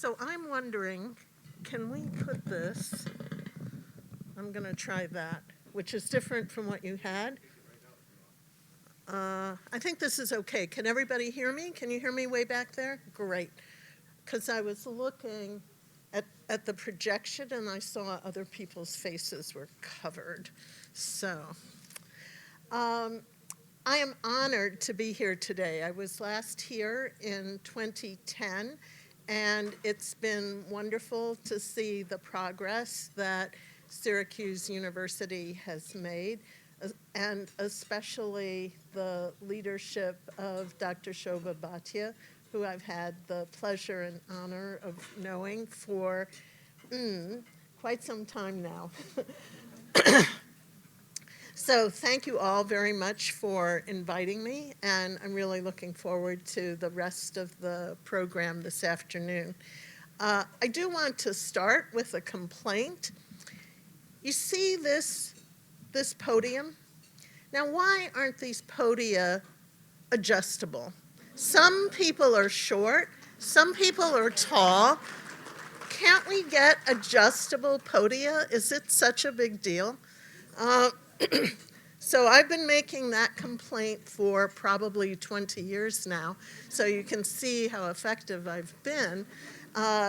So I'm wondering, can we put this, I'm going to try that, which is different from what you had. I think this is okay. Can everybody hear me? Can you hear me way back there? Great. Because I was looking at the projection and I saw other people's faces were covered. So I am honored to be here today. I was last here in 2010, and it's been wonderful to see the progress that Syracuse University has made, and especially the leadership of Dr. Shobha Bhatia, who I've had the pleasure and honor of knowing for quite some time now. So thank you all very much for inviting me, and I'm really looking forward to the rest of the program this afternoon. I do want to start with a complaint. You see this podium? Now, why aren't these podia adjustable? Some people are short, some people are tall. Can't we get adjustable podia? Is it such a big deal? So I've been making that complaint for probably 20 years now, so you can see how effective I've been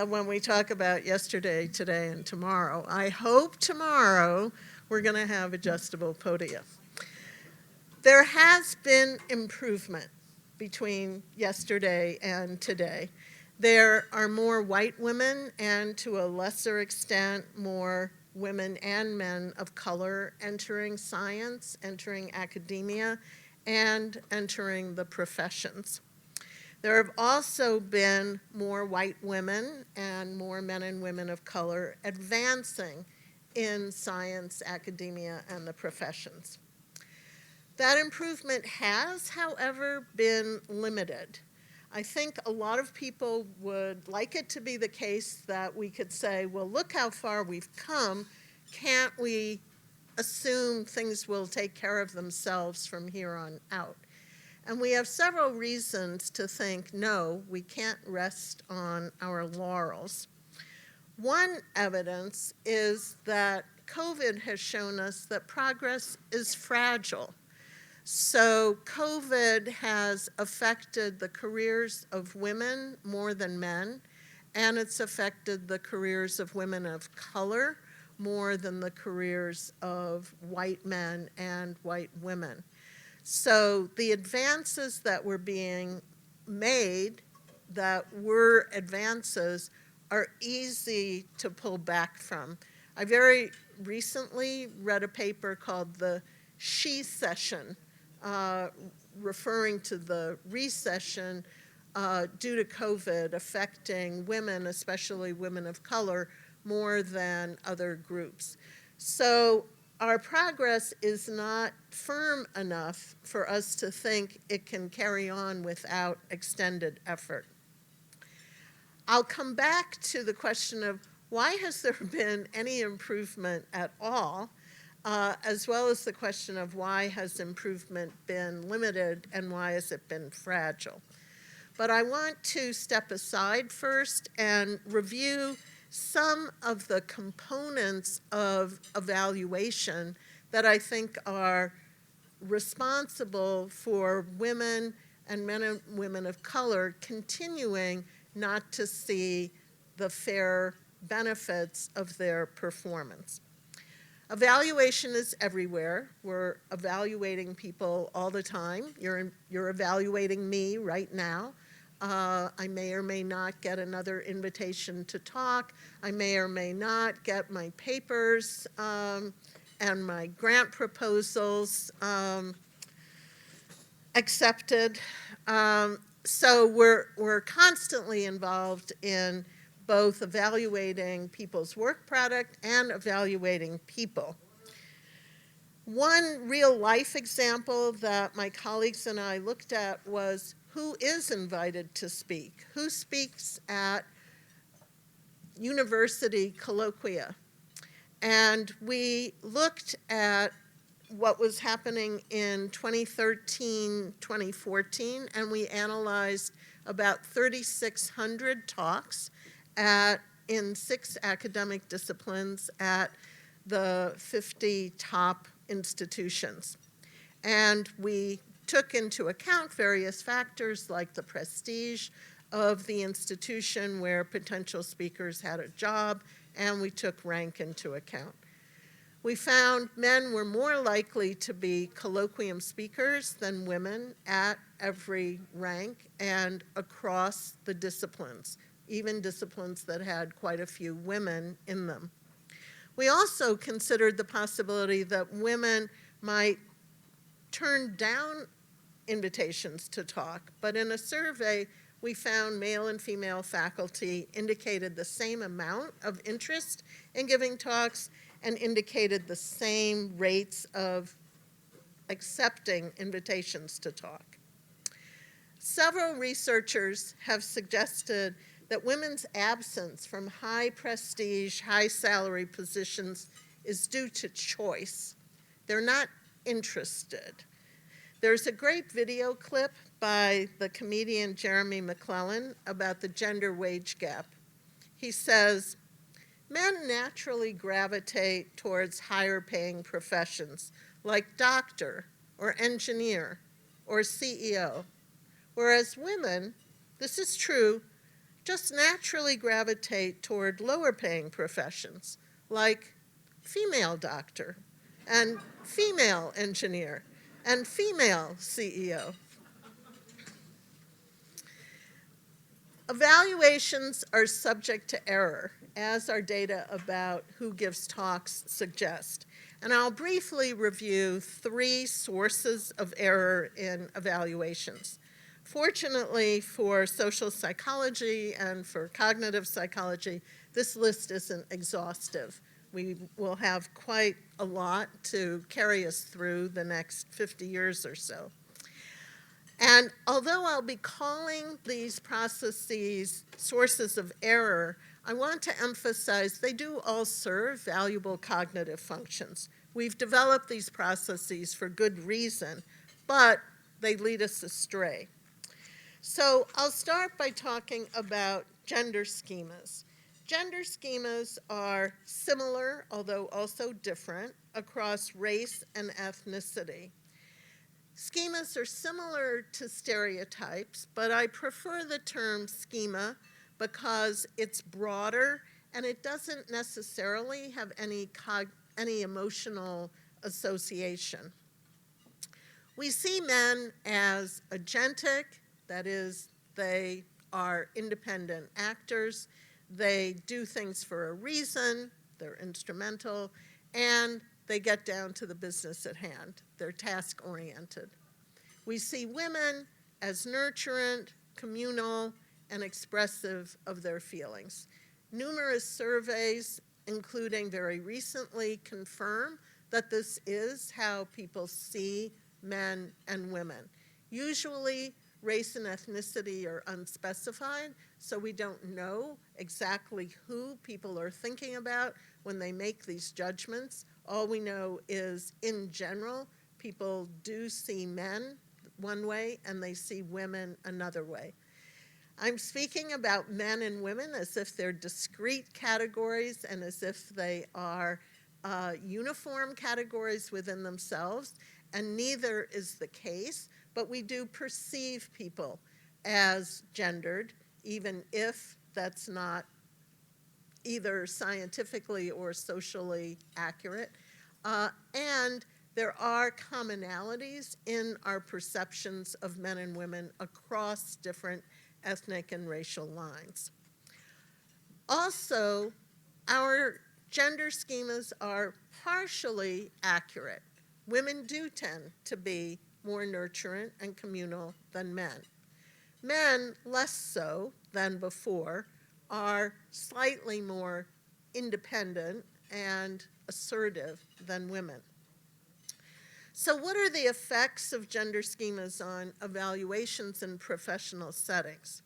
when we talk about yesterday, today, and tomorrow. I hope tomorrow we're going to have adjustable podia. There has been improvement between yesterday and today. There are more white women and, to a lesser extent, more women and men of color entering science, entering academia, and entering the professions. There have also been more white women and more men and women of color advancing in science, academia, and the professions. That improvement has, however, been limited. I think a lot of people would like it to be the case that we could say, well, look how far we've come. Can't we assume things will take care of themselves from here on out? And we have several reasons to think, no, we can't rest on our laurels. One evidence is that COVID has shown us that progress is fragile. So COVID has affected the careers of women more than men, and it's affected the careers of women of color more than the careers of white men and white women. So the advances that were being made, that were advances, are easy to pull back from. I very recently read a paper called the She Session, referring to the recession due to COVID affecting women, especially women of color, more than other groups. So our progress is not firm enough for us to think it can carry on without extended effort. I'll come back to the question of why has there been any improvement at all, as well as the question of why has improvement been limited and why has it been fragile. But I want to step aside first and review some of the components of evaluation that I think are responsible for women and men and women of color continuing not to see the fair benefits of their performance. Evaluation is everywhere. We're evaluating people all the time. You're evaluating me right now. I may or may not get another invitation to talk. I may or may not get my papers and my grant proposals accepted. So we're constantly involved in both evaluating people's work product and evaluating people. One real life example that my colleagues and I looked at was who is invited to speak? Who speaks at university colloquia? And we looked at what was happening in 2013, 2014, and we analyzed about 3,600 talks in 6 academic disciplines at the 50 top institutions. And we took into account various factors like the prestige of the institution where potential speakers had a job, and we took rank into account. We found men were more likely to be colloquium speakers than women at every rank and across the disciplines, even disciplines that had quite a few women in them. We also considered the possibility that women might turn down invitations to talk, but in a survey, we found male and female faculty indicated the same amount of interest in giving talks and indicated the same rates of accepting invitations to talk. Several researchers have suggested that women's absence from high prestige, high salary positions is due to choice. They're not interested. There's a great video clip by the comedian Jeremy McClellan about the gender wage gap. He says, "Men naturally gravitate towards higher paying professions like doctor or engineer or CEO, whereas women, this is true, just naturally gravitate toward lower paying professions like female doctor and female engineer and female CEO." Evaluations are subject to error, as our data about who gives talks suggest. And I'll briefly review 3 sources of error in evaluations. Fortunately for social psychology and for cognitive psychology, this list isn't exhaustive. We will have quite a lot to carry us through the next 50 years or so. And although I'll be calling these processes sources of error, I want to emphasize they do all serve valuable cognitive functions. We've developed these processes for good reason, but they lead us astray. So I'll start by talking about gender schemas. Gender schemas are similar, although also different, across race and ethnicity. Schemas are similar to stereotypes, but I prefer the term schema because it's broader and it doesn't necessarily have any emotional association. We see men as agentic, that is, they are independent actors, they do things for a reason, they're instrumental, and they get down to the business at hand. They're task-oriented. We see women as nurturant, communal, and expressive of their feelings. Numerous surveys, including very recently, confirm that this is how people see men and women. Usually, race and ethnicity are unspecified, so we don't know exactly who people are thinking about when they make these judgments. All we know is, in general, people do see men one way and they see women another way. I'm speaking about men and women as if they're discrete categories and as if they are uniform categories within themselves, and neither is the case, but we do perceive people as gendered, even if that's not either scientifically or socially accurate. And there are commonalities in our perceptions of men and women across different ethnic and racial lines. Also, our gender schemas are partially accurate. Women do tend to be more nurturant and communal than men. Men, less so than before, are slightly more independent and assertive than women. So what are the effects of gender schemas on evaluations in professional settings?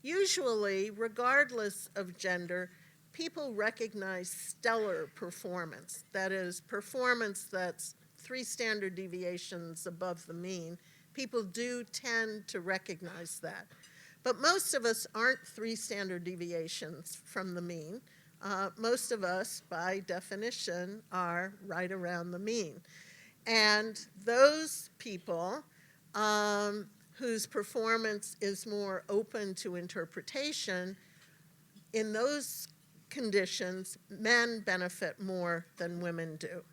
Usually, regardless of gender, people recognize stellar performance, that is, performance that's 3 standard deviations above the mean. People do tend to recognize that. But most of us aren't 3 standard deviations from the mean. Most of us, by definition, are right around the mean. And those people whose performance is more open to interpretation, in those conditions, men benefit more than women do.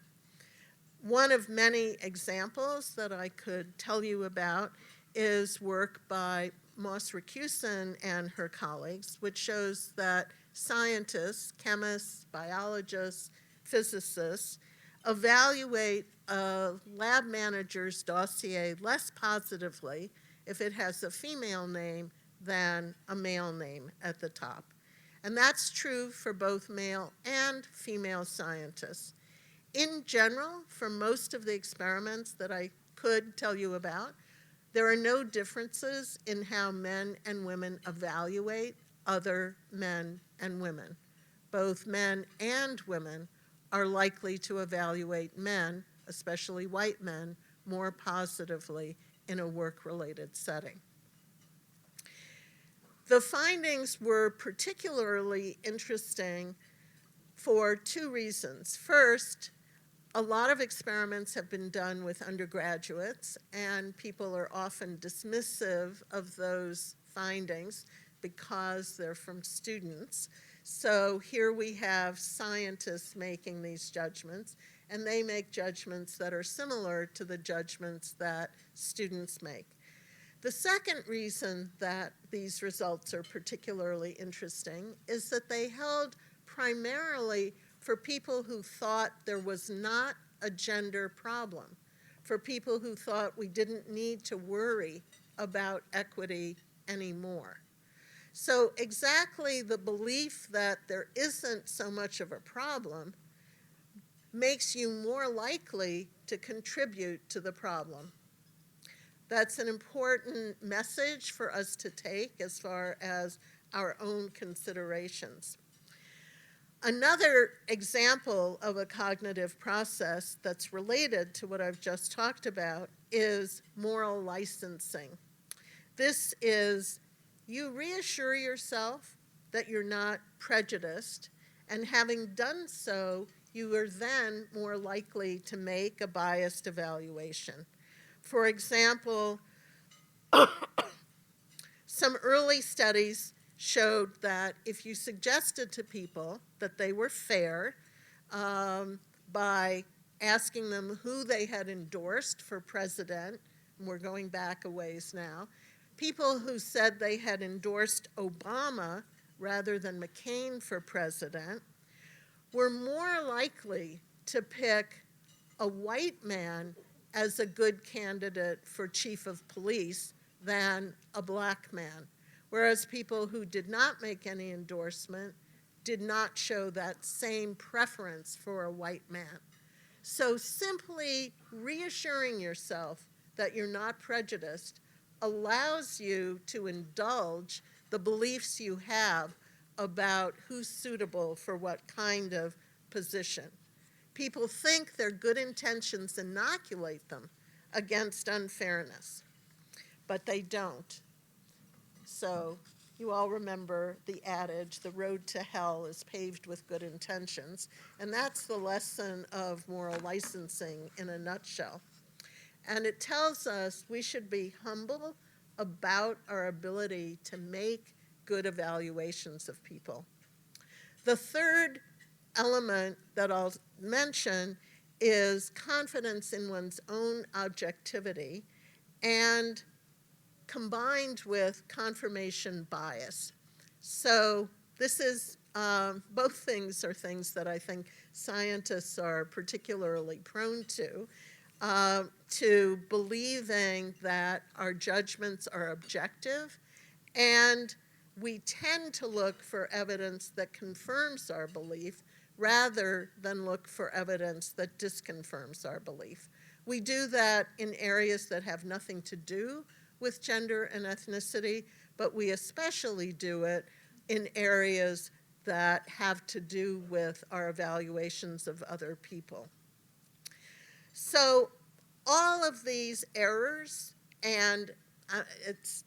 One of many examples that I could tell you about is work by Moss Racusin and her colleagues, which shows that scientists, chemists, biologists, physicists evaluate a lab manager's dossier less positively if it has a female name than a male name at the top. And that's true for both male and female scientists. In general, for most of the experiments that I could tell you about, there are no differences in how men and women evaluate other men and women. Both men and women are likely to evaluate men, especially white men, more positively in a work-related setting. The findings were particularly interesting for 2 reasons. First, a lot of experiments have been done with undergraduates, and people are often dismissive of those findings because they're from students. So here we have scientists making these judgments, and they make judgments that are similar to the judgments that students make. The second reason that these results are particularly interesting is that they held primarily for people who thought there was not a gender problem, for people who thought we didn't need to worry about equity anymore. So exactly the belief that there isn't so much of a problem makes you more likely to contribute to the problem. That's an important message for us to take as far as our own considerations. Another example of a cognitive process that's related to what I've just talked about is moral licensing. This is, you reassure yourself that you're not prejudiced, and having done so, you are then more likely to make a biased evaluation. For example, some early studies showed that if you suggested to people that they were fair by asking them who they had endorsed for president, and we're going back a ways now, people who said they had endorsed Obama rather than McCain for president were more likely to pick a white man as a good candidate for chief of police than a black man, whereas people who did not make any endorsement did not show that same preference for a white man. So simply reassuring yourself that you're not prejudiced allows you to indulge the beliefs you have about who's suitable for what kind of position. People think their good intentions inoculate them against unfairness, but they don't. So you all remember the adage, the road to hell is paved with good intentions, and that's the lesson of moral licensing in a nutshell. And it tells us we should be humble about our ability to make good evaluations of people. The third element that I'll mention is confidence in one's own objectivity and combined with confirmation bias. So this is, both things are things that I think scientists are particularly prone to believing that our judgments are objective, and we tend to look for evidence that confirms our belief rather than look for evidence that disconfirms our belief. We do that in areas that have nothing to do with gender and ethnicity, but we especially do it in areas that have to do with our evaluations of other people. So all of these errors, and it's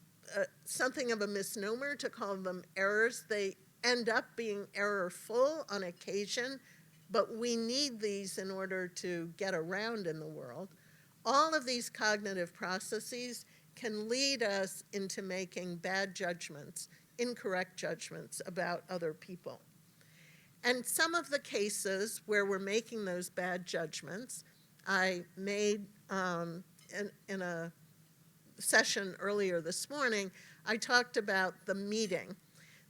something of a misnomer to call them errors. They end up being errorful on occasion, but we need these in order to get around in the world. All of these cognitive processes can lead us into making bad judgments, incorrect judgments about other people. And some of the cases where we're making those bad judgments, I made in a session earlier this morning, I talked about the meeting.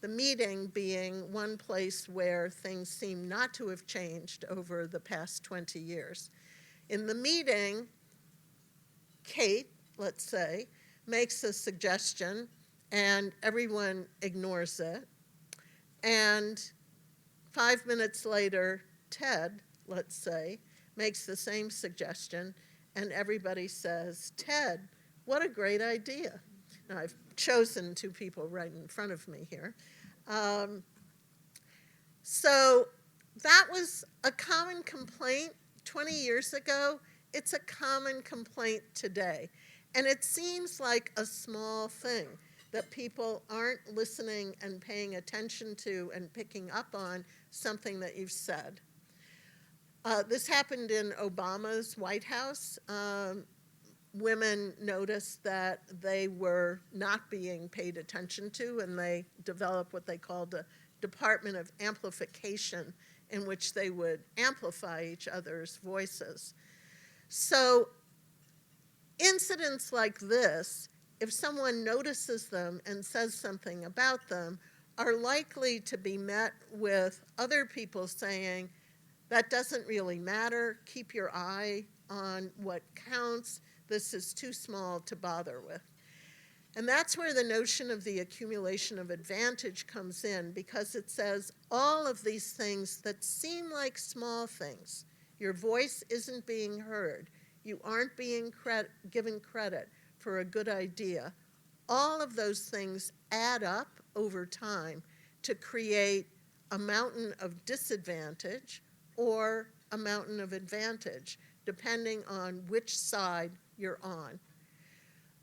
The meeting being one place where things seem not to have changed over the past 20 years. In the meeting, Kate, let's say, makes a suggestion and everyone ignores it. And 5 minutes later, Ted, let's say, makes the same suggestion and everybody says, Ted, what a great idea. Now, I've chosen two people right in front of me here. So that was a common complaint 20 years ago. It's a common complaint today. And it seems like a small thing that people aren't listening and paying attention to and picking up on something that you've said. This happened in Obama's White House. Women noticed that they were not being paid attention to, and they developed what they called a Department of Amplification, in which they would amplify each other's voices. So incidents like this, if someone notices them and says something about them, are likely to be met with other people saying, that doesn't really matter, keep your eye on what counts, this is too small to bother with. And that's where the notion of the accumulation of advantage comes in, because it says all of these things that seem like small things, your voice isn't being heard, you aren't being given credit for a good idea, all of those things add up over time to create a mountain of disadvantage or a mountain of advantage, depending on which side you're on.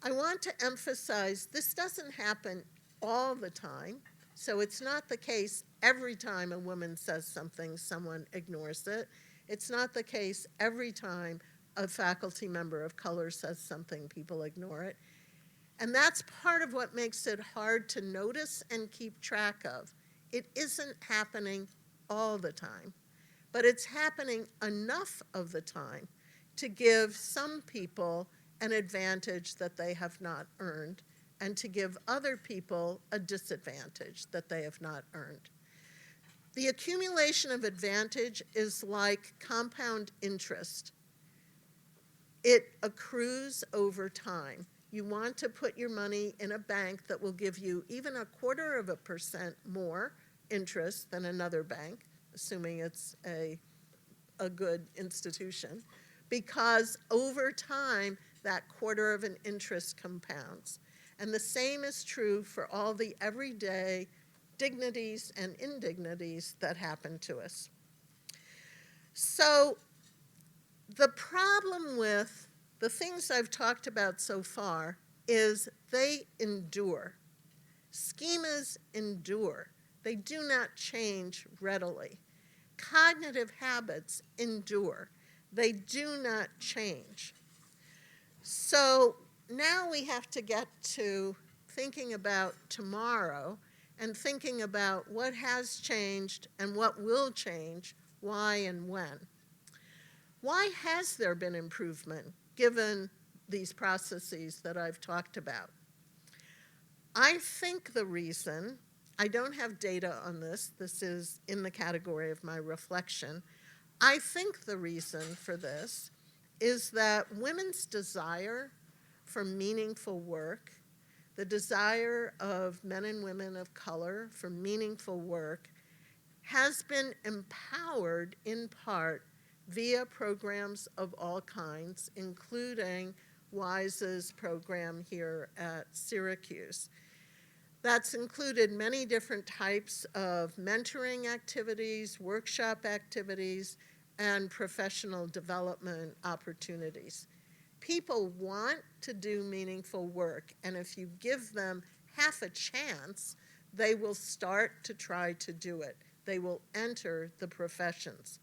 I want to emphasize this doesn't happen all the time, so it's not the case every time a woman says something, someone ignores it. It's not the case every time a faculty member of color says something, people ignore it. And that's part of what makes it hard to notice and keep track of. It isn't happening all the time, but it's happening enough of the time to give some people an advantage that they have not earned, and to give other people a disadvantage that they have not earned. The accumulation of advantage is like compound interest. It accrues over time. You want to put your money in a bank that will give you even 0.25% more interest than another bank, assuming it's a good institution, because over time, that 0.25 interest compounds. And the same is true for all the everyday dignities and indignities that happen to us. So the problem with the things I've talked about so far is they endure. Schemas endure. They do not change readily. Cognitive habits endure. They do not change. So now we have to get to thinking about tomorrow and thinking about what has changed and what will change, why and when. Why has there been improvement given these processes that I've talked about? I think the reason, I don't have data on this, this is in the category of my reflection. I think the reason for this is that women's desire for meaningful work, the desire of men and women of color for meaningful work, has been empowered in part via programs of all kinds, including WISE's program here at Syracuse. That's included many different types of mentoring activities, workshop activities, and professional development opportunities. People want to do meaningful work, and if you give them half a chance, they will start to try to do it. They will enter the professions.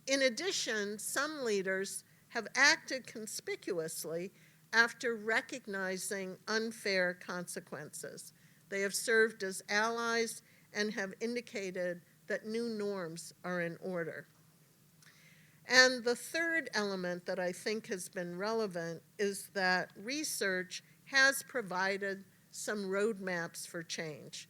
In addition, some leaders have acted conspicuously after recognizing unfair consequences. They have served as allies and have indicated that new norms are in order. And the third element that I think has been relevant is that research has provided some roadmaps for change.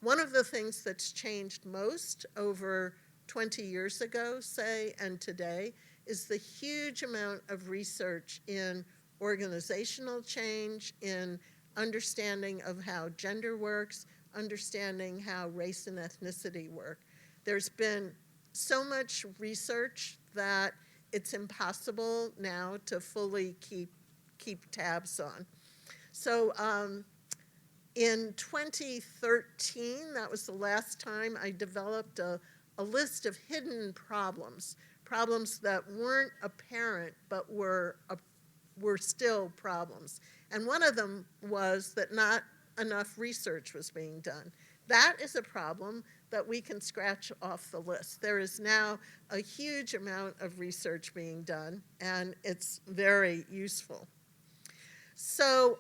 One of the things that's changed most over 20 years ago, say, and today, is the huge amount of research in organizational change, in understanding of how gender works, understanding how race and ethnicity work. There's been so much research that it's impossible now to fully keep tabs on. So in 2013, that was the last time I developed a list of hidden problems that weren't apparent but were still problems. And one of them was that not enough research was being done. That is a problem that we can scratch off the list. There is now a huge amount of research being done, and it's very useful. So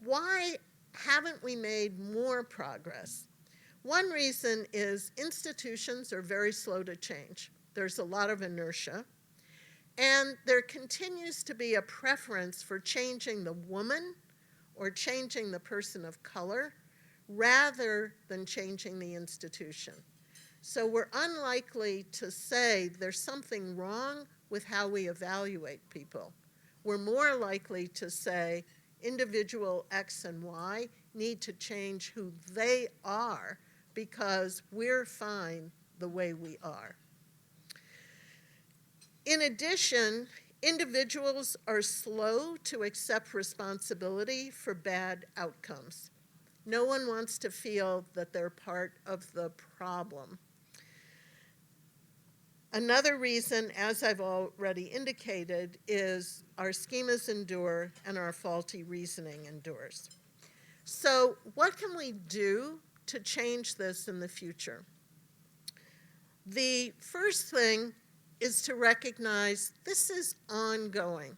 why haven't we made more progress? One reason is institutions are very slow to change. There's a lot of inertia. And there continues to be a preference for changing the woman or changing the person of color rather than changing the institution. So we're unlikely to say there's something wrong with how we evaluate people. We're more likely to say individual X and Y need to change who they are because we're fine the way we are. In addition, individuals are slow to accept responsibility for bad outcomes. No one wants to feel that they're part of the problem. Another reason, as I've already indicated, is our schemas endure and our faulty reasoning endures. So what can we do to change this in the future? The first thing is to recognize this is ongoing.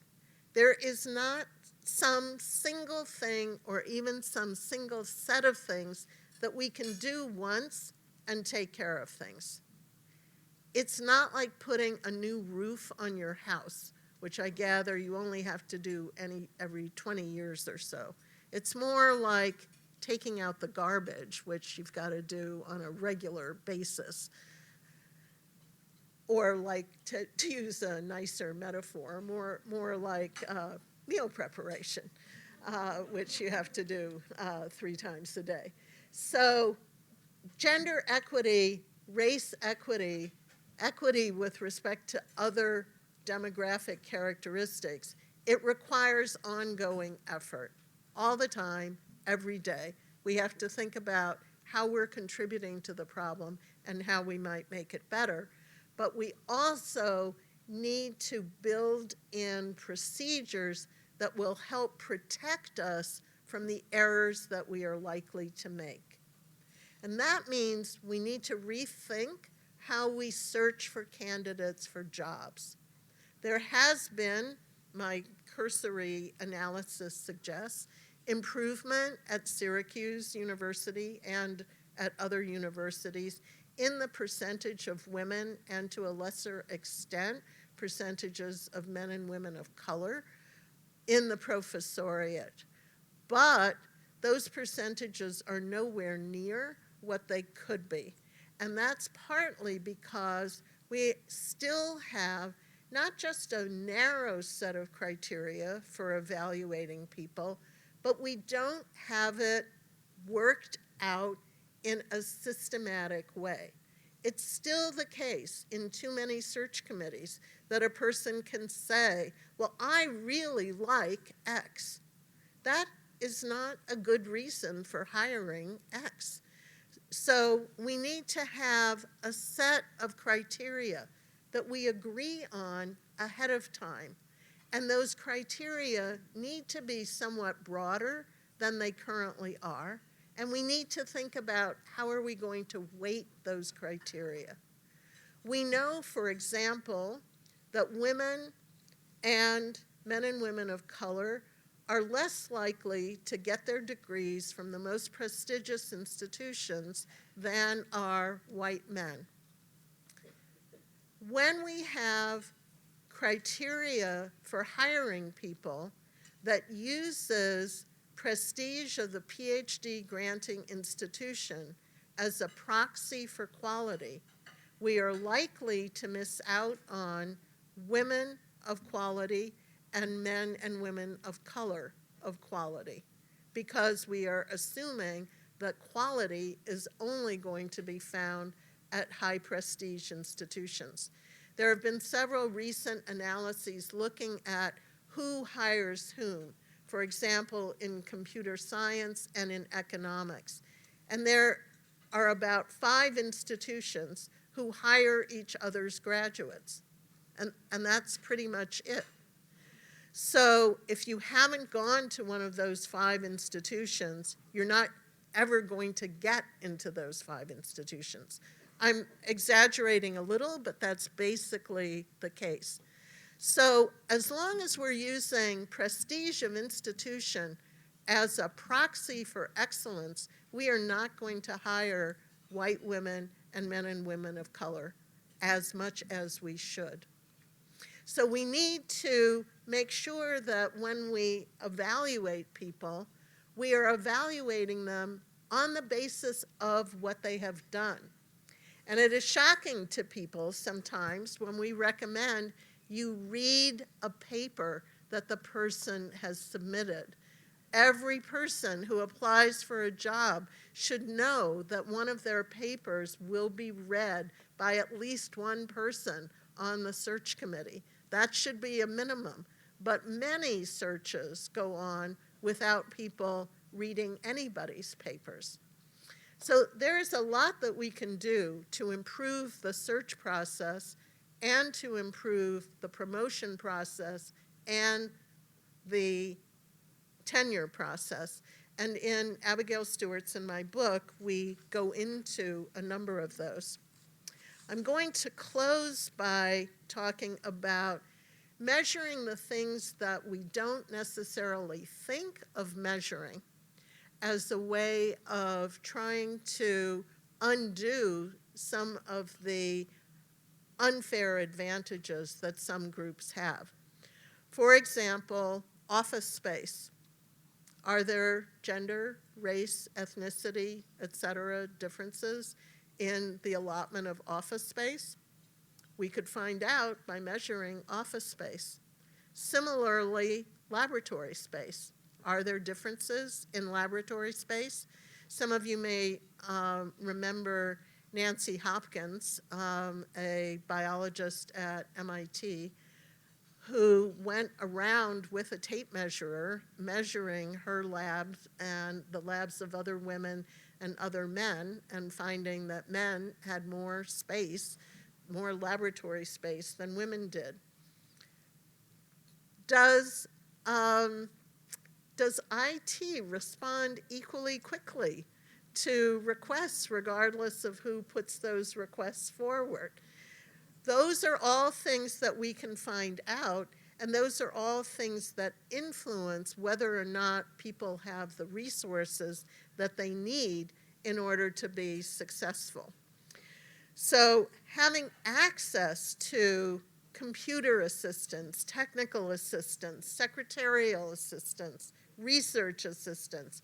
There is not some single thing or even some single set of things that we can do once and take care of things. It's not like putting a new roof on your house, which I gather you only have to do every 20 years or so. It's more like taking out the garbage, which you've got to do on a regular basis. Or like, to use a nicer metaphor, more like meal preparation, which you have to do 3 times a day. So gender equity, race equity, equity with respect to other demographic characteristics, it requires ongoing effort all the time, every day. We have to think about how we're contributing to the problem and how we might make it better. But we also need to build in procedures that will help protect us from the errors that we are likely to make. And that means we need to rethink how we search for candidates for jobs. There has been, my cursory analysis suggests, improvement at Syracuse University and at other universities in the percentage of women and, to a lesser extent, percentages of men and women of color in the professoriate. But those percentages are nowhere near what they could be. And that's partly because we still have not just a narrow set of criteria for evaluating people, but we don't have it worked out in a systematic way. It's still the case in too many search committees that a person can say, well, I really like X. That is not a good reason for hiring X. So we need to have a set of criteria that we agree on ahead of time. And those criteria need to be somewhat broader than they currently are. And we need to think about how are we going to weight those criteria. We know, for example, that women and men and women of color are less likely to get their degrees from the most prestigious institutions than are white men. When we have criteria for hiring people that uses prestige of the PhD granting institution as a proxy for quality, we are likely to miss out on women of quality and men and women of color of quality, because we are assuming that quality is only going to be found at high prestige institutions. There have been several recent analyses looking at who hires whom, for example, in computer science and in economics. And there are about 5 institutions who hire each other's graduates. And that's pretty much it. So if you haven't gone to one of those 5 institutions, you're not ever going to get into those 5 institutions. I'm exaggerating a little, but that's basically the case. So as long as we're using prestige of institution as a proxy for excellence, we are not going to hire white women and men and women of color as much as we should. So we need to make sure that when we evaluate people, we are evaluating them on the basis of what they have done. And it is shocking to people sometimes when we recommend you read a paper that the person has submitted. Every person who applies for a job should know that one of their papers will be read by at least one person on the search committee. That should be a minimum. But many searches go on without people reading anybody's papers. So there's a lot that we can do to improve the search process and to improve the promotion process and the tenure process. And in Abigail Stewart's and my book, we go into a number of those. I'm going to close by talking about measuring the things that we don't necessarily think of measuring as a way of trying to undo some of the unfair advantages that some groups have. For example, office space. Are there gender, race, ethnicity, etc. differences in the allotment of office space? We could find out by measuring office space. Similarly, laboratory space. Are there differences in laboratory space? Some of you may remember Nancy Hopkins, a biologist at MIT, who went around with a tape measurer measuring her labs and the labs of other women and other men, and finding that men had more space, more laboratory space than women did. Does IT respond equally quickly to requests regardless of who puts those requests forward? Those are all things that we can find out, and those are all things that influence whether or not people have the resources that they need in order to be successful. So having access to computer assistance, technical assistance, secretarial assistance, research assistance,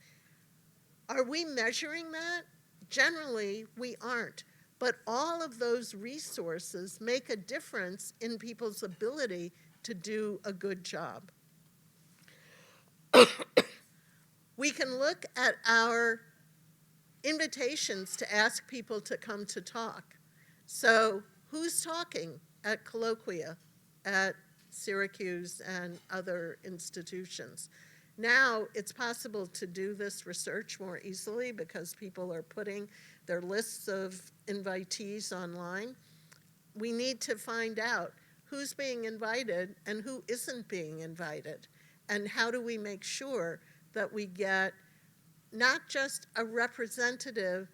are we measuring that? Generally, we aren't. But all of those resources make a difference in people's ability to do a good job. We can look at our invitations to ask people to come to talk. So who's talking at colloquia at Syracuse and other institutions? Now it's possible to do this research more easily because people are putting their lists of invitees online. We need to find out who's being invited and who isn't being invited, and how do we make sure that we get not just a representative.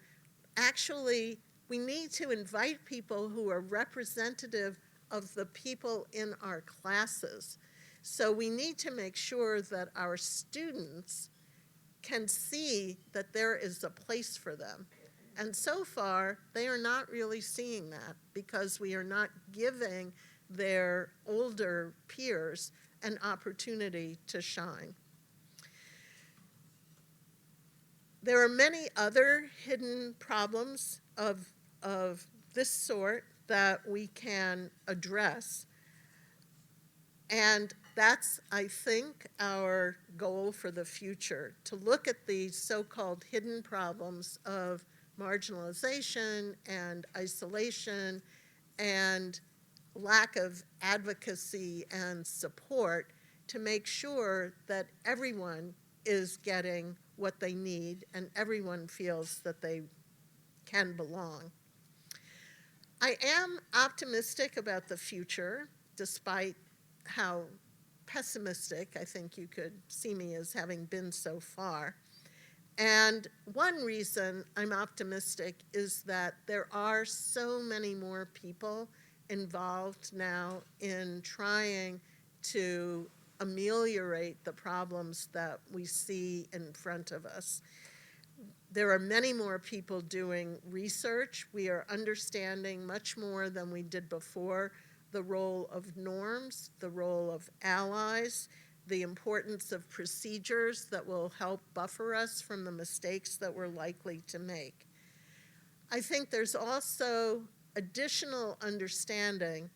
Actually, we need to invite people who are representative of the people in our classes. So we need to make sure that our students can see that there is a place for them. And so far, they are not really seeing that because we are not giving their older peers an opportunity to shine. There are many other hidden problems of this sort that we can address. And that's, I think, our goal for the future, to look at these so-called hidden problems of marginalization and isolation and lack of advocacy and support to make sure that everyone is getting what they need and everyone feels that they can belong. I am optimistic about the future, despite how pessimistic I think you could see me as having been so far. And one reason I'm optimistic is that there are so many more people involved now in trying to ameliorate the problems that we see in front of us. There are many more people doing research. We are understanding much more than we did before the role of norms, the role of allies, the importance of procedures that will help buffer us from the mistakes that we're likely to make. I think there's also additional understanding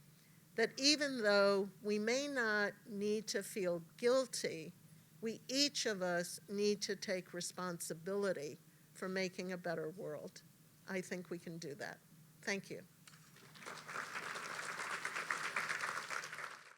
that even though we may not need to feel guilty, we each of us need to take responsibility for making a better world. I think we can do that. Thank you.